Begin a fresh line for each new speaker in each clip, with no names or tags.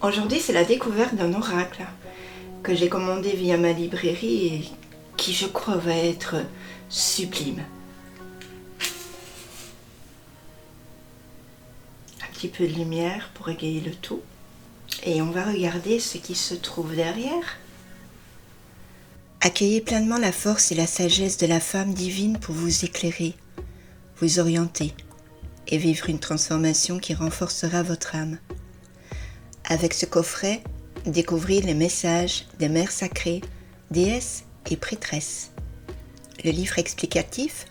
Aujourd'hui, c'est la découverte d'un oracle que j'ai commandé via ma librairie et qui, je crois, va être sublime. Un petit peu de lumière pour égayer le tout. Et on va regarder ce qui se trouve derrière. Accueillez pleinement la force et la sagesse de la femme divine pour vous éclairer, vous orienter et vivre une transformation qui renforcera votre âme. Avec ce coffret, découvrez les messages des mères sacrées, déesses et prêtresses. Le livre explicatif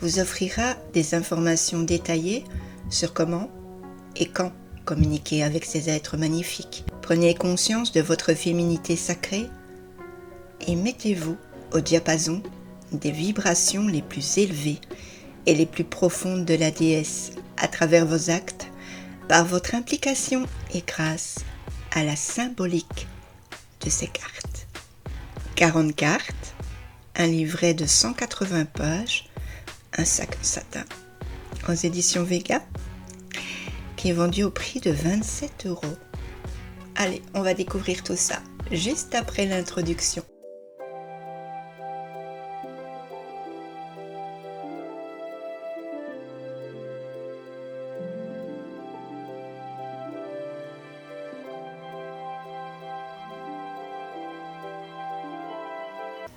vous offrira des informations détaillées sur comment et quand communiquer avec ces êtres magnifiques. Prenez conscience de votre féminité sacrée et mettez-vous au diapason des vibrations les plus élevées et les plus profondes de la déesse à travers vos actes, par votre implication et grâce à la symbolique de ces cartes. 40 cartes, un livret de 180 pages, un sac en satin aux éditions Vega qui est vendu au prix de 27 €. Allez, on va découvrir tout ça juste après l'introduction.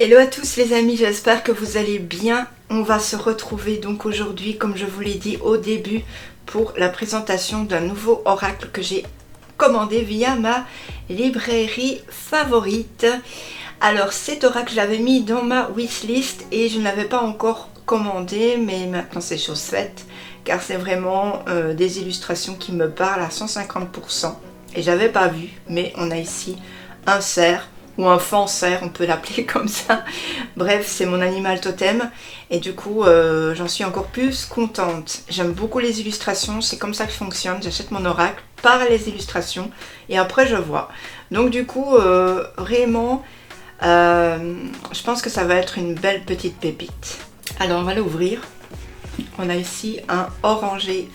Hello à tous les amis, j'espère que vous allez bien. On va se retrouver donc aujourd'hui, comme je vous l'ai dit au début, pour la présentation d'un nouveau oracle que j'ai commandé via ma librairie favorite. Alors cet oracle, je l'avais mis dans ma wishlist et je ne l'avais pas encore commandé, mais maintenant c'est chose faite, car c'est vraiment des illustrations qui me parlent à 150%. Et j'avais pas vu, mais on a ici un cerf, ou un fancer, on peut l'appeler comme ça. Bref, c'est mon animal totem et du coup j'en suis encore plus contente. J'aime beaucoup les illustrations, c'est comme ça que je fonctionne. J'achète mon oracle par les illustrations et après je vois. Donc du coup vraiment je pense que ça va être une belle petite pépite. Alors on va l'ouvrir. On a ici un orangé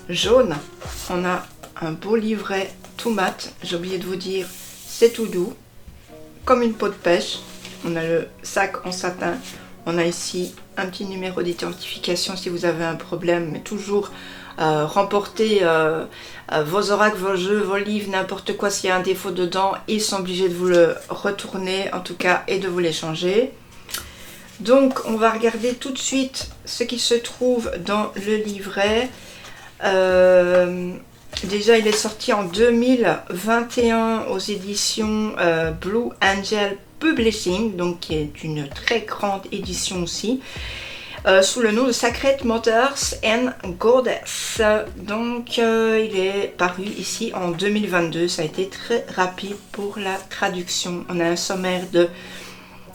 jaune. On a un beau livret tout mat. J'ai oublié de vous dire, c'est tout doux, comme une peau de pêche. On a le sac en satin, on a ici un petit numéro d'identification si vous avez un problème, mais toujours remporter vos oracles, vos jeux, vos livres, n'importe quoi. S'il y a un défaut dedans, ils sont obligés de vous le retourner en tout cas et de vous les changer. Donc on va regarder tout de suite ce qui se trouve dans le livret. Déjà, il est sorti en 2021 aux éditions Blue Angel Publishing, donc qui est une très grande édition aussi, sous le nom de Sacred Mothers and Goddess. Donc, il est paru ici en 2022. Ça a été très rapide pour la traduction. On a un sommaire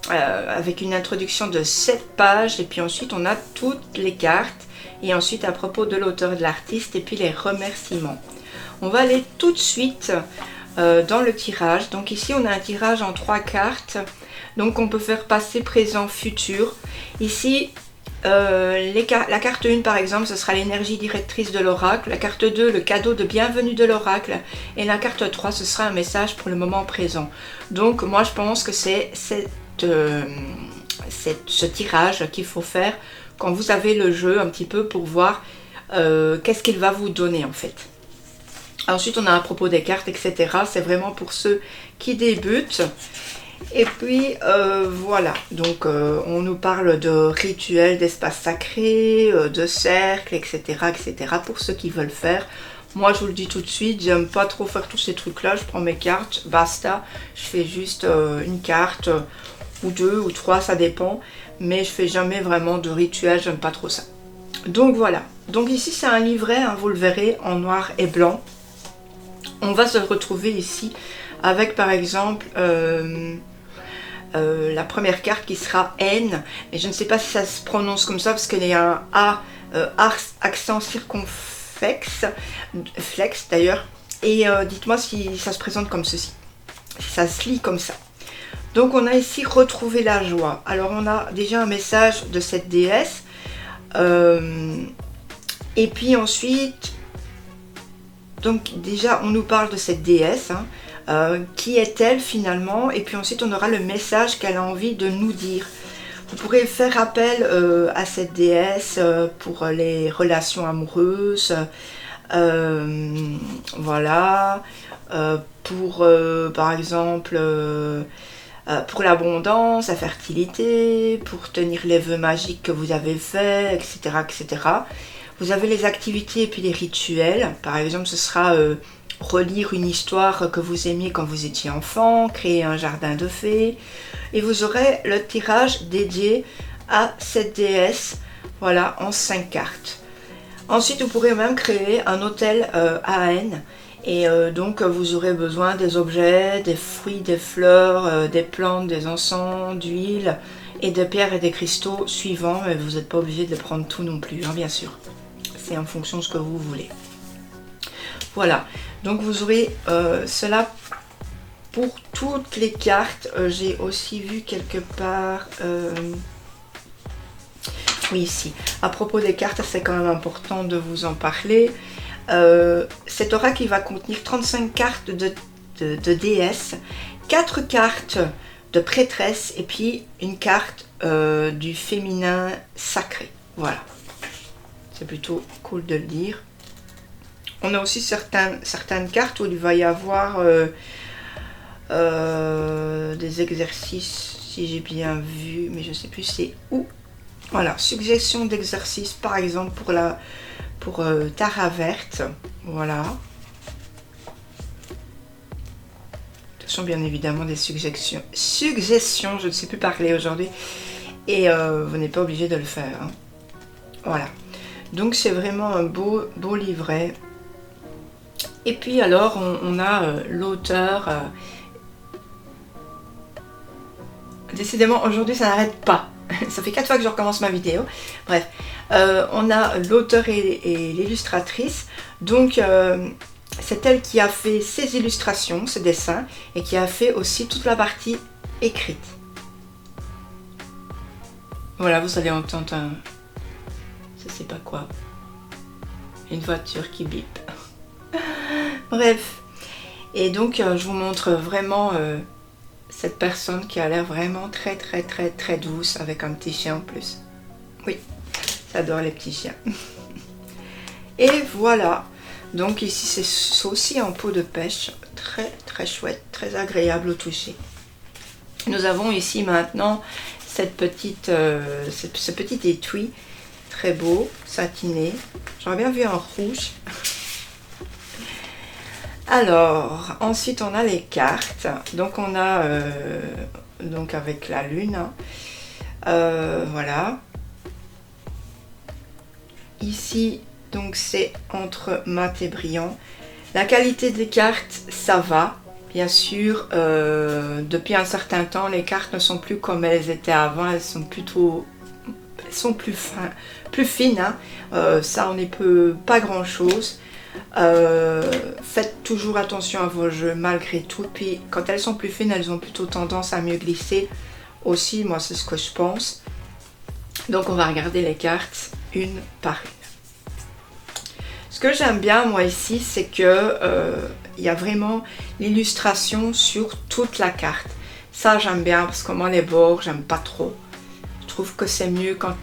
avec une introduction de 7 pages, et puis ensuite on a toutes les cartes. Et ensuite à propos de l'auteur et de l'artiste et puis les remerciements. On va aller tout de suite dans le tirage. Donc ici on a un tirage en 3 cartes. Donc on peut faire passé, présent, futur. Ici la carte 1 par exemple, ce sera l'énergie directrice de l'oracle. La carte 2, le cadeau de bienvenue de l'oracle. Et la carte 3, ce sera un message pour le moment présent. Donc moi je pense que c'est ce tirage qu'il faut faire quand vous avez le jeu un petit peu pour voir qu'est-ce qu'il va vous donner en fait. Ensuite on a à propos des cartes etc. C'est vraiment pour ceux qui débutent. Et puis voilà, donc on nous parle de rituels, d'espaces sacrés, de cercles etc. etc. pour ceux qui veulent faire. Moi je vous le dis tout de suite, j'aime pas trop faire tous ces trucs là. Je prends mes cartes, basta. Je fais juste une carte ou 2 ou 3, ça dépend. Mais je fais jamais vraiment de rituel, j'aime pas trop ça. Donc voilà, donc ici c'est un livret, hein, vous le verrez, en noir et blanc. On va se retrouver ici avec par exemple la première carte qui sera N, mais je ne sais pas si ça se prononce comme ça parce qu'il y a un A, accent circonflexe, flex d'ailleurs, et dites-moi si ça se présente comme ceci, si ça se lit comme ça. Donc on a ici retrouver la joie. Alors on a déjà un message de cette déesse. Et puis ensuite, Donc déjà, on nous parle de cette déesse. Hein. Qui est-elle finalement? Et puis ensuite, on aura le message qu'elle a envie de nous dire. Vous pourrez faire appel à cette déesse pour les relations amoureuses. Voilà. Pour, par exemple... pour l'abondance, la fertilité, pour tenir les vœux magiques que vous avez faits, etc., etc. Vous avez les activités et puis les rituels. Par exemple, ce sera relire une histoire que vous aimiez quand vous étiez enfant, créer un jardin de fées. Et vous aurez le tirage dédié à cette déesse, voilà, en 5 cartes. Ensuite, vous pourrez même créer un hôtel AN. Et donc vous aurez besoin des objets, des fruits, des fleurs, des plantes, des encens, d'huile et des pierres et des cristaux suivants. Mais vous n'êtes pas obligé de prendre tout non plus, hein, bien sûr. C'est en fonction de ce que vous voulez. Voilà, donc vous aurez cela pour toutes les cartes. J'ai aussi vu quelque part... oui, ici. À propos des cartes, c'est quand même important de vous en parler. Cet oracle il va contenir 35 cartes de déesse, 4 cartes de prêtresse et puis une carte du féminin sacré. Voilà, c'est plutôt cool de le dire. On a aussi certaines cartes où il va y avoir des exercices, si j'ai bien vu, mais je ne sais plus c'est où. Voilà, suggestion d'exercice par exemple pour Tara verte, voilà. Ce sont bien évidemment des suggestions, je ne sais plus parler aujourd'hui, et vous n'êtes pas obligé de le faire. Hein. Voilà, donc c'est vraiment un beau livret. Et puis alors, on a l'auteur. Décidément, aujourd'hui ça n'arrête pas. Ça fait 4 fois que je recommence ma vidéo. Bref, on a l'auteur et l'illustratrice. Donc, c'est elle qui a fait ces illustrations, ces dessins, et qui a fait aussi toute la partie écrite. Voilà, vous allez entendre un... je sais pas quoi. Une voiture qui bip. Bref. Et donc, je vous montre vraiment... cette personne qui a l'air vraiment très douce avec un petit chien en plus. Oui, j'adore les petits chiens. Et voilà. Donc ici c'est aussi en peau de pêche. Très chouette, très agréable au toucher. Nous avons ici maintenant ce petit étui. Très beau, satiné. J'aurais bien vu un rouge. Alors, ensuite on a les cartes. Donc on a donc avec la lune. Hein. Voilà. Ici, donc c'est entre mat et brillant. La qualité des cartes, ça va. Bien sûr, depuis un certain temps, les cartes ne sont plus comme elles étaient avant. Elles sont plus fines. Hein. Ça, on n'y peut pas grand chose. Faites toujours attention à vos jeux malgré tout, puis quand elles sont plus fines elles ont plutôt tendance à mieux glisser aussi, moi c'est ce que je pense. Donc on va regarder les cartes une par une. Ce que j'aime bien moi ici c'est que il y a vraiment l'illustration sur toute la carte. Ça j'aime bien parce que moi les bords j'aime pas trop. Je trouve que c'est mieux quand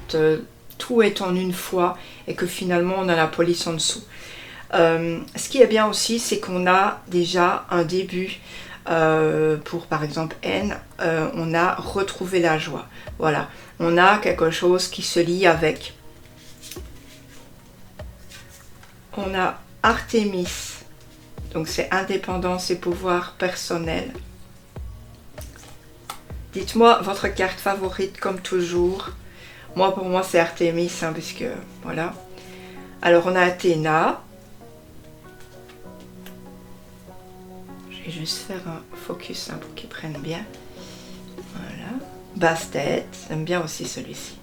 tout est en une fois et que finalement on a la police en dessous. Ce qui est bien aussi, c'est qu'on a déjà un début pour par exemple N, on a retrouvé la joie. Voilà, on a quelque chose qui se lie avec. On a Artémis, donc c'est indépendance et pouvoir personnel. Dites-moi votre carte favorite comme toujours. Moi pour moi c'est Artémis, hein, puisque voilà. Alors on a Athéna. Je vais juste faire un focus hein, pour qu'ils prennent bien. Voilà. Bastet, j'aime bien aussi celui-ci.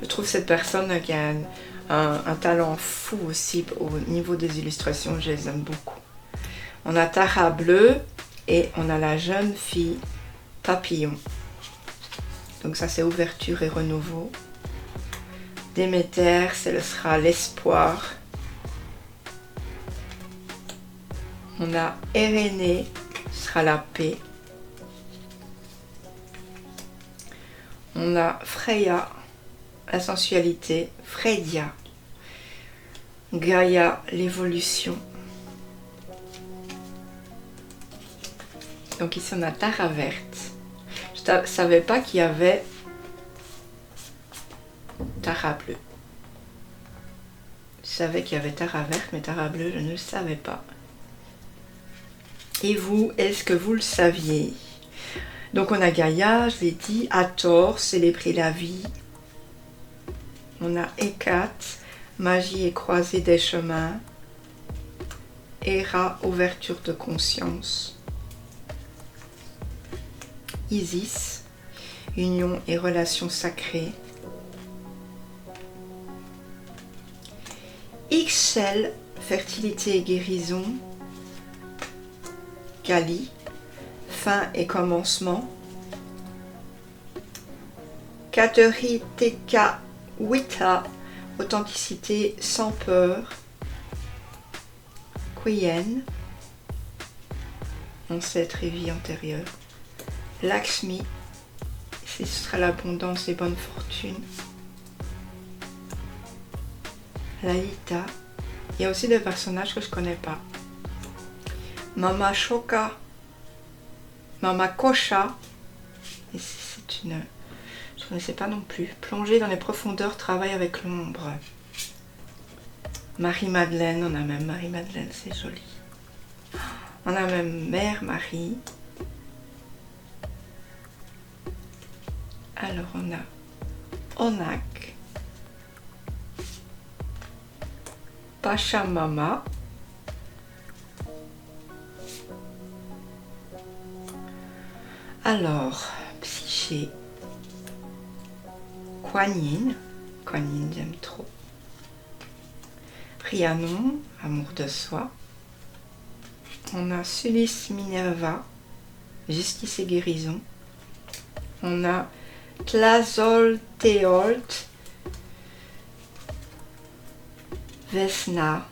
Je trouve cette personne qui a un talent fou aussi au niveau des illustrations, je les aime beaucoup. On a Tara Bleu et on a la jeune fille Papillon. Donc ça c'est ouverture et renouveau. Déméter, ce sera l'espoir. On a Erénée, ce sera la paix. On a Freya, la sensualité. Freya, Gaïa, l'évolution. Donc ici on a Tara verte. Je ne savais pas qu'il y avait Tara bleue. Je savais qu'il y avait Tara verte, mais Tara bleue, je ne le savais pas. Et vous, est-ce que vous le saviez? Donc on a Gaïa, je l'ai dit, Hathor, célébrer la vie. On a Hécate, magie et croisée des chemins. Héra, ouverture de conscience. Isis, union et relations sacrées. Ixchel, fertilité et guérison. Kali, fin et commencement. Kateri Teka Wita, authenticité sans peur. Quyen, ancêtre et vie antérieure. Lakshmi, ce sera l'abondance et bonne fortune. Lalita, il y a aussi des personnages que je ne connais pas. Mama Shoka, Mama Kosha, et c'est une... je ne connaissais pas non plus. Plonger dans les profondeurs, travail avec l'ombre. Marie-Madeleine, on a même Marie-Madeleine, c'est joli. On a même Mère Marie. Alors on a Onak, Pachamama, alors Psyché, Kuan Yin, j'aime trop, Rhiannon, amour de soi, on a Sulis Minerva, justice et guérison, on a Tlazolteolt, Vesna,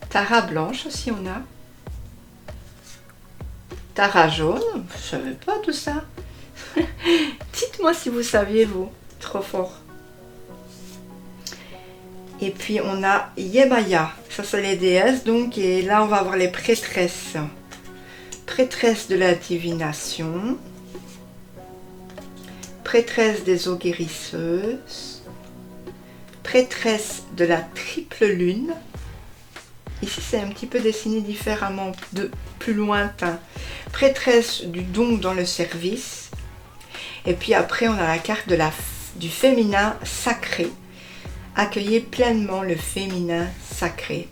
Tara blanche aussi on a, Tara jaune, je savais pas tout ça. Dites-moi si vous saviez vous, trop fort. Et puis on a Yemaya, ça c'est les déesses donc, et là on va avoir les prêtresses. Prêtresse de la divination. Prêtresse des eaux guérisseuses, prêtresse de la triple lune. Ici c'est un petit peu dessiné différemment, de plus lointain. Prêtresse du don dans le service. Et puis après on a la carte de du féminin sacré. Accueillez pleinement le féminin sacré.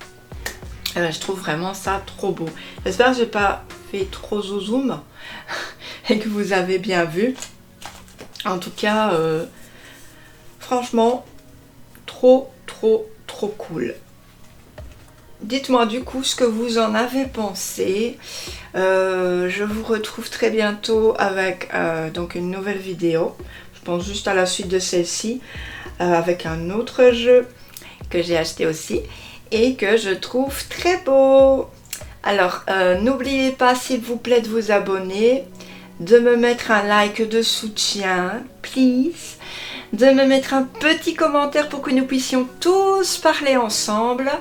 Je trouve vraiment ça trop beau. J'espère que je n'ai pas fait trop zoom et que vous avez bien vu. En tout cas, franchement, trop cool. Dites-moi du coup ce que vous en avez pensé. Je vous retrouve très bientôt avec donc une nouvelle vidéo. Je pense juste à la suite de celle-ci, avec un autre jeu que j'ai acheté aussi et que je trouve très beau. Alors, n'oubliez pas s'il vous plaît de vous abonner, de me mettre un like de soutien, please, de me mettre un petit commentaire pour que nous puissions tous parler ensemble.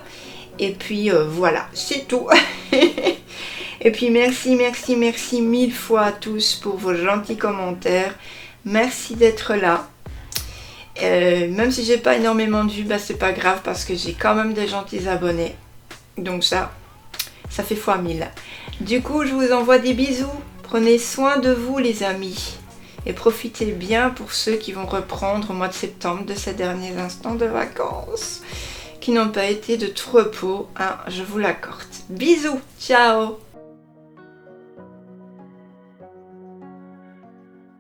Et puis voilà, c'est tout. Et puis merci mille fois à tous pour vos gentils commentaires. Merci d'être là. Même si j'ai pas énormément de vues, bah, c'est pas grave parce que j'ai quand même des gentils abonnés. Donc ça fait fois 1000. Du coup, je vous envoie des bisous. Prenez soin de vous les amis. Et profitez bien pour ceux qui vont reprendre au mois de septembre de ces derniers instants de vacances. Qui n'ont pas été de tout repos, hein, je vous l'accorde. Bisous, ciao!